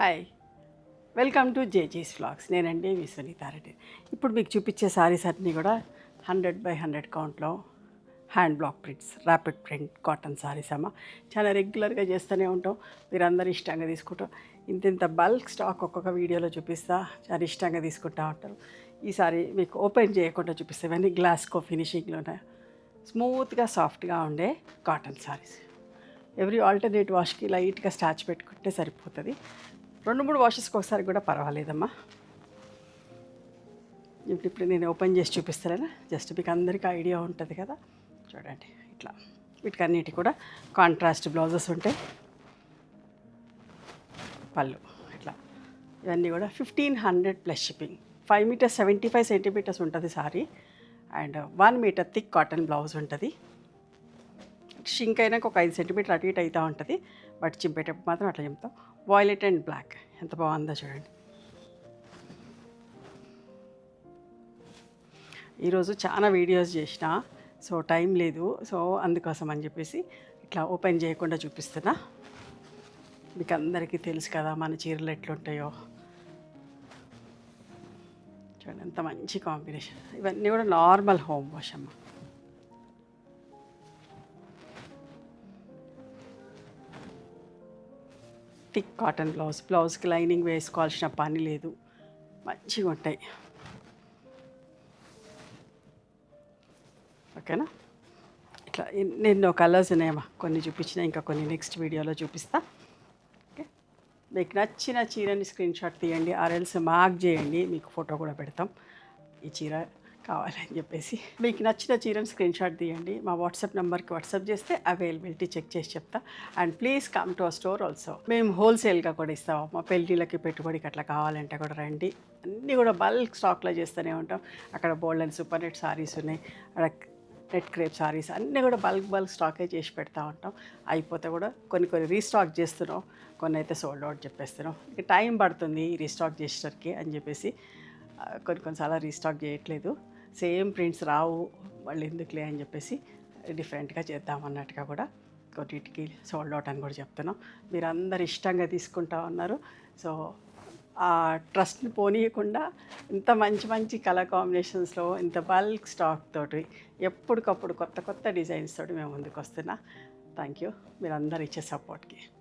Hi, welcome to జేజీస్ vlogs. నేనండి మీ సునీతారెడ్డి. ఇప్పుడు మీకు చూపించే సారీస్ అన్నీ కూడా 100x100 కౌంట్లో hand block prints, rapid print cotton saris అమ్మ. చాలా రెగ్యులర్గా చేస్తూనే ఉంటాం, మీరు అందరూ ఇష్టంగా తీసుకుంటాం. ఇంత బల్క్ స్టాక్ ఒక్కొక్క వీడియోలో చూపిస్తా, చాలా ఇష్టంగా తీసుకుంటూ ఉంటారు. ఈసారి మీకు ఓపెన్ చేయకుండా చూపిస్తే ఇవన్నీ గ్లాస్కో ఫినిషింగ్లోనే స్మూత్గా సాఫ్ట్గా ఉండే కాటన్ సారీస్. ఎవ్రీ ఆల్టర్నేట్ వాష్కి లైట్గా స్టాచ్ పెట్టుకుంటే సరిపోతుంది. 2-3 వాషెస్కి ఒకసారి కూడా పర్వాలేదమ్మా. ఇప్పుడు నేను ఓపెన్ చేసి చూపిస్తాను, జస్ట్ మీకు అందరికీ ఐడియా ఉంటుంది కదా. చూడండి, ఇట్లా వీటికన్నిటి కూడా కాంట్రాస్ట్ బ్లౌజెస్ ఉంటాయి. పళ్ళు ఇట్లా, ఇవన్నీ కూడా 1500 ప్లస్ షిప్పింగ్. 5 మీటర్స్ 75 సెంటీమీటర్స్ ఉంటుంది sari, and 1 metre thick cotton blouse ఉంటుంది. షింక్ అయినాక ఒక 5 సెంటీమీటర్ అటు ఇటు అవుతూ ఉంటుంది, బట్ చింపేటప్పుడు మాత్రం అట్లా చింపుతాం. వాయిలెట్ అండ్ బ్లాక్ ఎంత బాగుందో చూడండి. ఈరోజు చాలా వీడియోస్ చేసిన, సో టైం లేదు, సో అందుకోసం అని చెప్పేసి ఇట్లా ఓపెన్ చేయకుండా చూపిస్తున్నా. మీకు అందరికీ తెలుసు కదా మన చీరలు ఎట్లుంటాయో. చూడండి ఎంత మంచి కాంబినేషన్. ఇవన్నీ కూడా నార్మల్ హోమ్ వాష్ అమ్మ. థిక్ కాటన్ బ్లౌజ్కి లైనింగ్ వేసుకోవాల్సిన పని లేదు, మంచిగా ఉంటాయి. ఓకేనా. ఇట్లా ఎన్నెన్నో కలర్స్ ఉన్నాయమ్మా, కొన్ని చూపించిన, ఇంకా కొన్ని నెక్స్ట్ వీడియోలో చూపిస్తా. ఓకే, మీకు నచ్చిన చీరని స్క్రీన్ షాట్ తీయండి, ఆర్ఎల్స్ మార్క్ చేయండి, మీకు ఫోటో కూడా పెడతాం ఈ చీర కావాలని చెప్పేసి. మీకు నచ్చిన చీరని స్క్రీన్ షాట్ తీయండి, మా వాట్సాప్ నెంబర్కి వాట్సాప్ చేస్తే అవైలబిలిటీ చెక్ చేసి చెప్తా. And please come to our store also. మేము హోల్సేల్గా కూడా ఇస్తాం, మా పెళ్ళిళ్ళకి పెట్టుబడికి అట్లా కావాలంటే కూడా రండి. అన్నీ కూడా బల్క్ స్టాక్లో చేస్తూనే ఉంటాం. అక్కడ బోల్డ్ అండ్ సూపర్ నెట్ సారీస్ ఉన్నాయి, అక్కడ నెట్ క్రేప్ సారీస్ అన్నీ కూడా బల్క్ స్టాకే చేసి పెడతా ఉంటాం. అయిపోతే కూడా కొన్ని రీస్టాక్ చేస్తున్నాం, కొన్ని అయితే సోల్డ్ అవుట్ చెప్పేస్తున్నాం. ఇక టైం పడుతుంది రీస్టాక్ చేసేసరికి అని చెప్పేసి కొన్నిసార్లు రీస్టాక్ చేయట్లేదు. సేమ్ ప్రింట్స్ రావు, వాళ్ళు ఎందుకులే అని చెప్పేసి డిఫరెంట్గా చేద్దామన్నట్టుగా కూడా కొన్నిటికి సోల్డ్ అవుట్ అని కూడా చెప్తున్నాం. మీరు అందరు ఇష్టంగా తీసుకుంటా ఉన్నారు. సో ఆ ట్రస్ట్ని పోనీయకుండా ఇంత మంచి కలర్ కాంబినేషన్స్లో ఇంత బల్క్ స్టాక్ తోటి ఎప్పటికప్పుడు కొత్త డిజైన్స్ తోటి మేము ముందుకు వస్తున్నా. థ్యాంక్ యూ మీరు అందరు ఇచ్చే సపోర్ట్కి.